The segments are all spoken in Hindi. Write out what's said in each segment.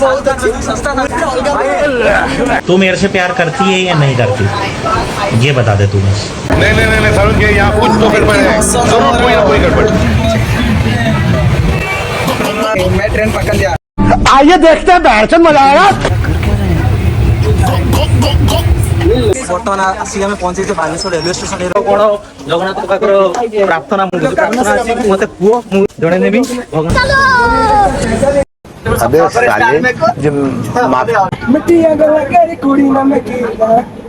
बहुत अच्छी सस्ता था। तू मेरे से प्यार करती है या नहीं करती ये बता दे तू बस। नहीं समझ गए, यहाँ कुछ तो गड़बड़ है, जरूर कोई ना कोई गड़बड़। मैं ट्रेन पकड़ लिया। आइए देखते हैं, बैठ से मजा आएगा। बर्तमान आसिक आम पहुंचे बालेश्वर रेलवे स्टेशन। कौन जगन्नाथ पाखर प्रार्थना प्रार्थना आसी मते पुओ मु जणे नेबी भगवान। अबे साले जब मिट्टिया गला के कुड़ी ना मैं केला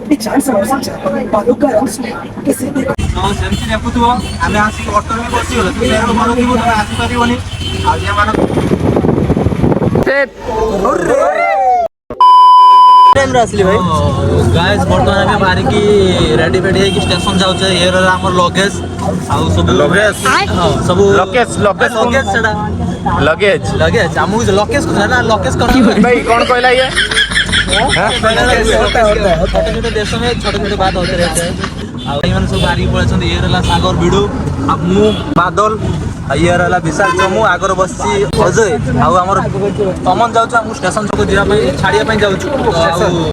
ये चांस समझ बालू का रंग किसी ने तो सेमती देखुथु आमे आसी ऑटो में बसी होला तू यार मानो कि बोल आसी परिबनी आज ये मानो ट्रेन रे असली भाई गाइस बर्तमान आमे बारी की रेडी रेडी है कि स्टेशन जाउ छे ये रे हमर लगेज आउ सब लगेज सब लगेज सेडा लगेज लगेज हमु लगेज ना लगेज कर भाई कौन कहला ये? छोटे छोटे देशों में छोटे छोटे बात होते रहते हैं। आ ये सब बारी पड़े ये रहला सागर बिडू आ मु बादल आ ये रहला विशाल चमू आगर बसची अजय आ हमर तमन जाउ हम स्टेशन को जिरा पे छाड़िया पे जाउ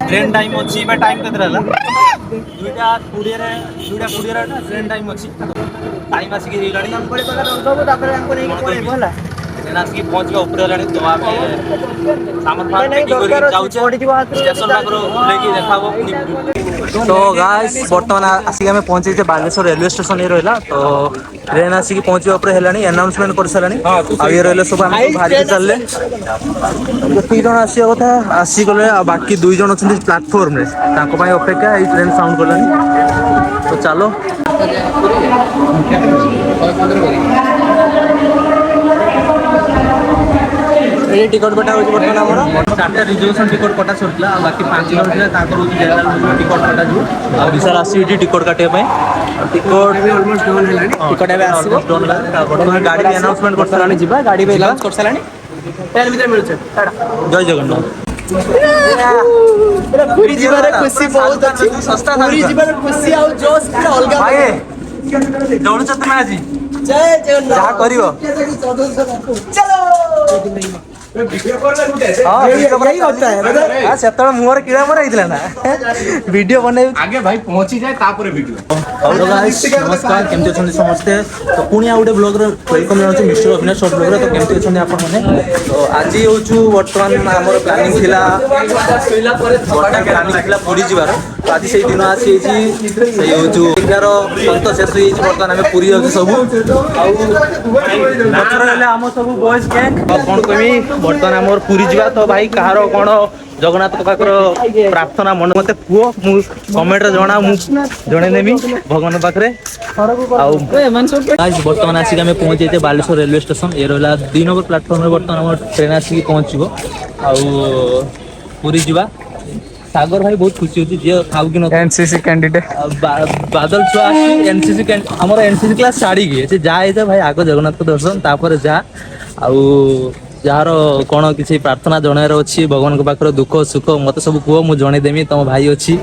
ट्रेन टाइम अछि बे टाइम केते रहला 2:20 रे ट्रेन टाइम अछि टाइम आसी के गाड़ी हम पड़े पड़ा सब तापर हमको नहीं पड़े बोला ट्रेन आसी पहुंच गया ऊपर लानी तो आप सामान फान पैकिंग कर जाउ स्टेशन पाखरो लेके देखाबो। तो गाइस बर्तमान आसिक आमे पहुंचे जे बालेश्वर रेलवे स्टेशन ए रहला तो ट्रेन आसिक पहुंचे ऊपर हेलानी अनाउंसमेंट कर सलानी आ ये रहले सब हम भारी चलले कति जण आसी कथा आसी गले आ बाकी 2 जण अछन प्लेटफॉर्म रे ताको पय अपेक्षा ए ट्रेन साउंड करलानी तो चलो ये टिकट कटा होची बर्तमान हमर चारटा रिजर्वेशन टिकट कटा सरला बाकी 5 जण थिले ताकर होची जनरल टिकट कटा जु आ विशाल आसी टिकट काटे पय टिकट ऑलमोस्ट डन हेलानी टिकट एबे आसीबो डन ला बर्तमान गाड़ी भी अनाउंसमेंट कर सलानी जिबा गाड़ी पे लॉन्च कर सलानी ट्रेन भीतर मिलछ जय जगन्नाथ। पूरी जीवन खुशी बहुत अच्छी सस्ता पूरी जीवन खुशी और जोश पूरा अलग भाई दौड़ चत में आजी जय जगन्नाथ जा करिवो चलो यही होता है मतलब सेतल मुहर कीड़ा मरा हितला ना वीडियो बने आगे भाई पहुंची जाए तापर वीडियो। हेलो गाइस नमस्कार केमते छन समस्ते तो पुणी आ गुटे ब्लॉग रे वेलकम जाउछ मिस्टर अविनाश शॉर्ट ब्लॉग रे तो केमते छन आपन माने तो आज होछु वर्तमान हमर प्लानिंग थिला प्लानिंग थिला पुरी जिबार तो आज सेही दिन आसी छी सेही होछु 11 संत शेष ही वर्तमान हमें पुरी होछु सब आ बचर हेले हम सब बॉयज गैंग कोन कमी वर्तमान हमर पुरी जिबा तो भाई कहारो कोन जगन्नाथ पाखर प्रार्थना मन मते पुओ मु कमेंट रे जणा मु जणे नेमी भगवान पाखरे आज वर्तमान आसिक हमें पहुंचे थे बालेश्वर रेलवे स्टेशन ये रहला 2 नंबर प्लेटफॉर्म रे वर्तमान हमर ट्रेन आसिक पहुंचबो आ पुरी जिबा सागर भाई बहुत खुशी होती जे खाऊ कि न एनसीसी कैंडिडेट बादल छुआ एनसीसी हमर एनसीसी क्लास साड़ी गए से जाए थे भाई आगो जगन्नाथ दर्शन तापर जा आउ जार कौन किसी प्रार्थना जनार अच्छी भगवान पाखर दुख सुख मत सब कह मुझे जनईदेमी तुम भाई अच्छी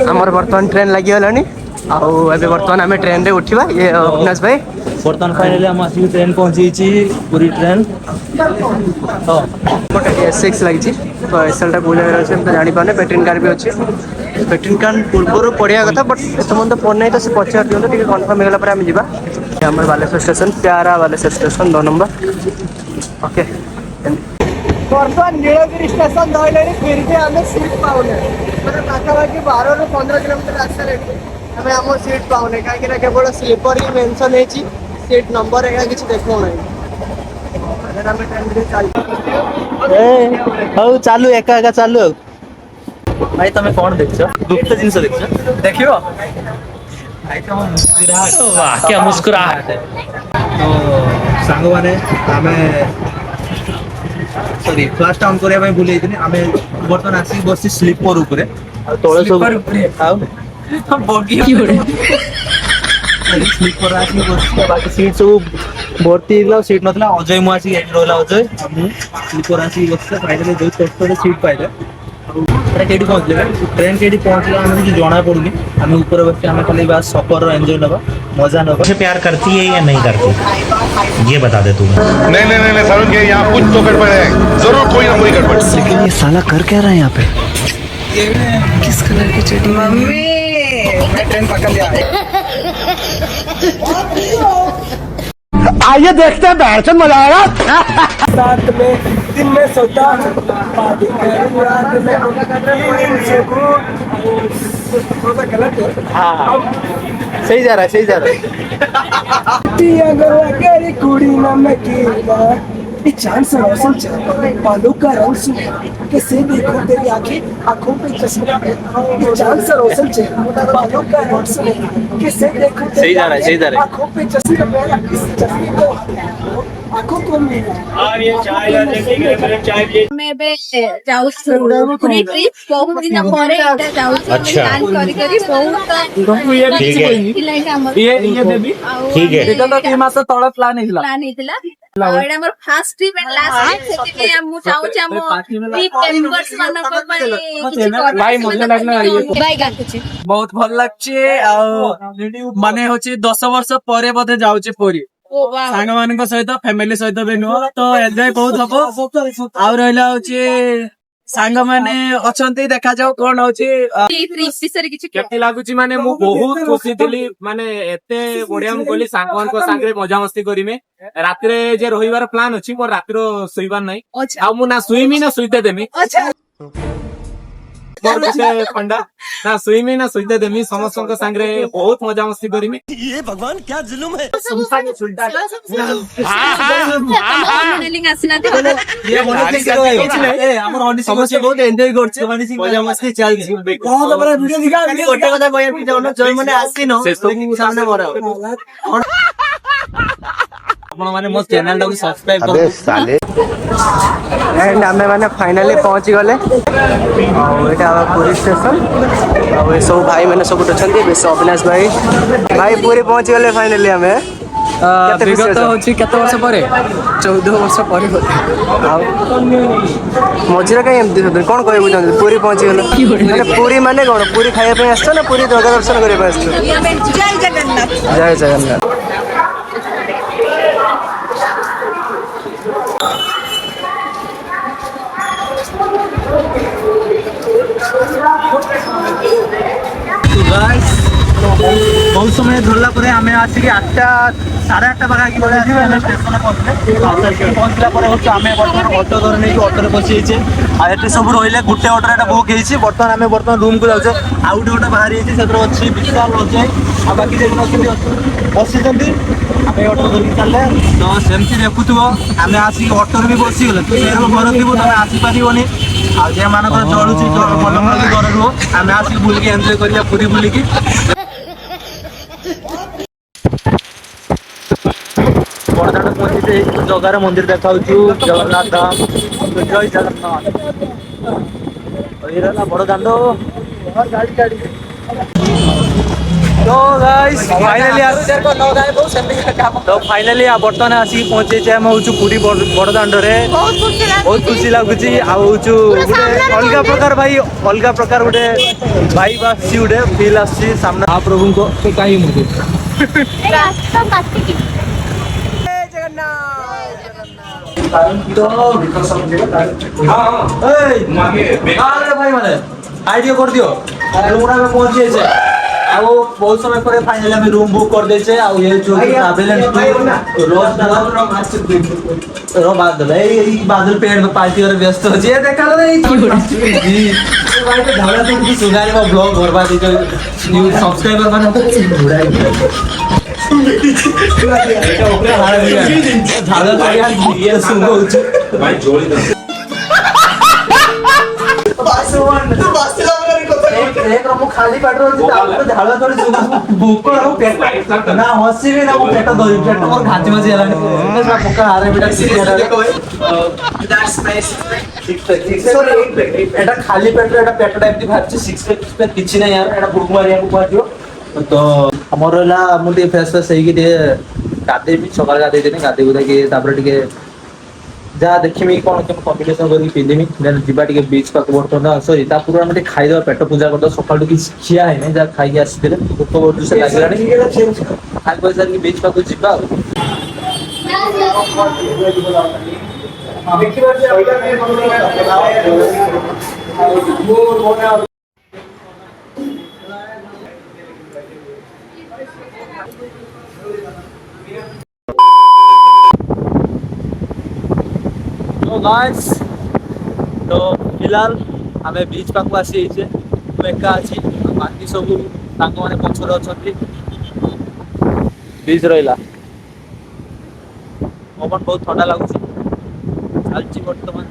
हमर वर्तमान ट्रेन लगी गलानी आबे वर्तमान आमे ट्रेन रे उठिबा ये अविनाश भाई बर्तमान फाइनली हम आसी ट्रेन पहुंची पूरी ट्रेन हां S6 लगी छी तो एसएल टा बोले रहै हम तो जानि पाने पेट्रिन कार भी अछि पेट्रिन कार पूर्व पड़िया कथा बट समन तो फोन नहीं तो से पचार दियो ठीक कंफर्म हेला पर हम जीवा हमर बालेश्वर स्टेशन प्यारा बालेश्वर स्टेशन 2 नंबर ओके वर्तमान नीलगिरी स्टेशन धइले फिर भी हमें सीट पाउने मतलब पाखापाखि 12 ରୁ 15 किलोमीटर रास्ता रेडी हमें हमर सीट पाउने काहे कि केवल स्लीपर ही मेंशन है छी सीट नंबर एका किछ देखो नै अगर हमें ट्रेन रे चल हौ चालू एका एका चालू भाई तमे कोन देखछ गुप्त जिंस देखछ देखियो भाई तो मुस्कुराहट वाह क्या मुस्कुराहट तो सांगो माने हमें सॉरी फ्लाश डाउन करिया भाई भूल जाइतनी हमें बर्तन आसी बसी स्लीपर ऊपर तळे सब आउ हम बोगी की होरे स्लीपर आसी बसी बाकी सीट सब भर्ती इला सीट नथला अजय मु आसी रोला अजय स्लीपर आसी बस फाइनली जो कष्ट रे सीट पाइले अरे केडी पहुंचले ट्रेन केडी पहुंचला हमें कुछ जाना पड़ुनी हमें ऊपर बस हमें खाली बस सफर एंजॉय नबा मजा नबा मुझे प्यार करती है या नहीं करती ये बता दे तू। नहीं नहीं नहीं समझ गए, यहाँ कुछ तो गड़बड़ है, जरूर कोई ना कोई गड़बड़। लेकिन ये साला कर क्या रहा है यहाँ पे? किस कलर की चड्डी? मम्मी ट्रेन पकड़ लिया। आइए देखते हैं बैठन मजा आएगा। साथ में दिन में सोता रात में हाँ सही जा रहा है, सही जा रहा है। कुड़ी ना मैं चांद से मौसम बालों का रंग सुने कैसे देखो तेरी आंखें आंखों पे चश्मा चांद से रोशन बालों का रंग सुने कैसे देखो सही जा रहा है, सही जा रहा है। आंखों पे चश्मा मेरा किस चश्मे को आंखों को मिला और ये चाय चाय मैं बे जाऊ पूरी ट्रिप बहुत दिन ପରେ जाऊ अच्छा। प्लान करी करी बहुत ठीक है ये देवी ठीक है। ଏଇଟା ତ 2 ମାସ ତଳେ ପ୍ଲାନ୍ ହେଇଥିଲା। ପ୍ଲାନ୍ ହେଇଥିଲା ଆଉ ଏଇଟା ଆମର first trip and last trip ସେଥିପାଇଁ ମୁଁ ଚାହୁଁଛି ଆମ ଟ୍ରିପ ମେମ୍ବର୍ସ ମାନଙ୍କ ପାଇଁ କିଛି ଭାଇ ମଜା ଲାଗିଲା ବାଇ ଗାକୁଛି ବହୁତ ଭଲ ଲାଗୁଛି ଆଉ ମାନେ ହଉଛି 10 ବର୍ଷ ପରେ ବୋଧେ ଯାଉଛି ପୁରୀ ସାଙ୍ଗ ମାନଙ୍କ ସହିତ ଫ୍ୟାମିଲି ସହିତ ବି ନୁହଁ ତ ଏନ୍ଜୟ ବହୁତ ହବ ଆଉ ରହିଲା ହଉଛି ସାଙ୍ଗମାନେ ଅଛନ୍ତି ଦେଖାଯାଉ କଣ ହଉଛି ଟ୍ରିପ ବିଷୟରେ କିଛି କେମିତି ଲାଗୁଛି ମାନେ ମୁଁ ବହୁତ ଖୁସି ଥିଲି ମାନେ ଏତେ ବଢିଆ ମୁଁ କହିଲି ସାଙ୍ଗମାନଙ୍କ ସାଙ୍ଗରେ ମଜାମସ୍ତି କରିମି ରାତିରେ ଯେ ରହିବାର ପ୍ଲାନ୍ ଅଛି ମୋର ରାତିର ଶୋଇବାର ନାହିଁ ଆଉ ମୁଁ ନା ଶୋଇମି ନା ଶୋଇତେ ଦେମି ଥଣ୍ଡା ନା ଶୋଇମି ନା ଶୋଇତେ ଦେମି ସମସ୍ତଙ୍କ ସାଙ୍ଗରେ ବହୁତ ମଜାମସ୍ତି କରିମି ସମସ୍ତେ ବହୁତ ଏନ୍ଜୟ କରୁଛୁ ମଜାମସ୍ତି ଚାଲିଛି। ଗୋଟେ କଥା କହିବାକୁ ଚାହୁଁନ ଯୋଉମାନେ ଆସିନ ସାମନେ ମର ଆପଣ ମାନେ ମୋ ଚ୍ୟାନେଲ ଟାକୁ ସବସ୍କ୍ରାଇବ अबे साले एंड आमे माने फाइनली पहुंची गले एटा पुरी स्टेशन और ये सब भाई मैंने सब अछंती बेस अविनाश भाई पूरी पहुंची गले फाइनली आमे विगत होची केते वर्ष परे 14 वर्ष पर मझे कहीं एमती कौन कह पूरी पहुंची गले माने पूरी माने कौन पूरी खाया पे आछो ना पूरी जगह दर्शन करबा पे आछो? जय जगन्नाथ जय जगन्नाथ। बहुत समय धरला परे आमे आसी कि 8टा 8:30 बागा कि बळे आसी आमे स्टेशन पहुंचला परे होछ आमे बर्तमान ऑटो धर नै कि ऑटो रे बसी छे आ एते सब रोइले गुटे ऑटो रे बुक हेछि बर्तमान आमे बर्तमान रूम को जाउछे आउट ऑटो बाहर हेछि सेतर अछि विशाल अजय आ बाकी जे बसी जंदी आमे ऑटो धर कि चलले तो सेमति देखुथबो आमे आसी ऑटो रे भी बसी गेले तो सेरो घर दिबो तमे आसी पारिबोनी आ जे मानकर चलुची मन मन घर रो आमे आसी बुल के एन्जॉय करिया पूरी बुली की बड़दाण्ड पहुंची जगार मंदिर देखा जगन्नाथ धाम जय जगन्नाथ बड़दाण्ड तो गाइस फाइनली बर्तमान आसिक पहुंचे आम हूँ पूरी बड़दाण्ड रे बहुत खुशी लगुच अलग प्रकार भाई अलग प्रकार गोटे भाई आसी गोटे फिल आसी सामने महाप्रभु को कहीं मुझे भाई मैंने आइडिया कर दियो रूम में पहुंचे बहुत समय पर फाइनली हम रूम बुक कर देछे आ ये जो ट्रैवल एंड रो बादल ए बादल पेड़ में पार्टी और व्यस्त हो जे देखा लो जी भाई तो ढाला तो की सुगारी में ब्लॉग बर्बाद दी न्यू सब्सक्राइबर माने ढाला तो यार ये सुनो भाई जोड़ी दे एक रमु खाली पेट रो झाड़ थोड़ी भूख ना हसी भी ना वो पेट धरी पेट मोर घाटी मजी हलानी ना पक्का हारे बेटा दैट्स नाइस सॉरी एटा खाली पेट एटा पेट टाइप दी भाबची 6 पैक किछि ना यार एटा भूख मारिया को पादियो तो हमरला मुटी फ्रेश फ्रेश हेगी दे गादे भी सकाळ गादे देनी गादे गुदा के तापर टिके जा देखिमी कोन केम कॉम्बिनेशन करी पिदेमी देन जिबा टिके बीच पाक बर्तन सॉरी ता पूरा मते खाइ दो पेट पूजा कर दो सकाळ टिके खिया है ने जा खाइ आसी देले भूख बहुत से लागलानी खाइ पैसा की बीच पाक जिबा तो गाइस तो फिलहाल आमे बीच पाखु आसी जे ମୁଁ ଏକା ଅଛି ବାକି ସବୁ ସାଙ୍ଗମାନେ ପଛରେ ଅଛନ୍ତି बीच ରହିଲା ପବନ ବହୁତ ଥଣ୍ଡା ଲାଗୁଛି ଚାଲିଛି ବର୍ତ୍ତମାନ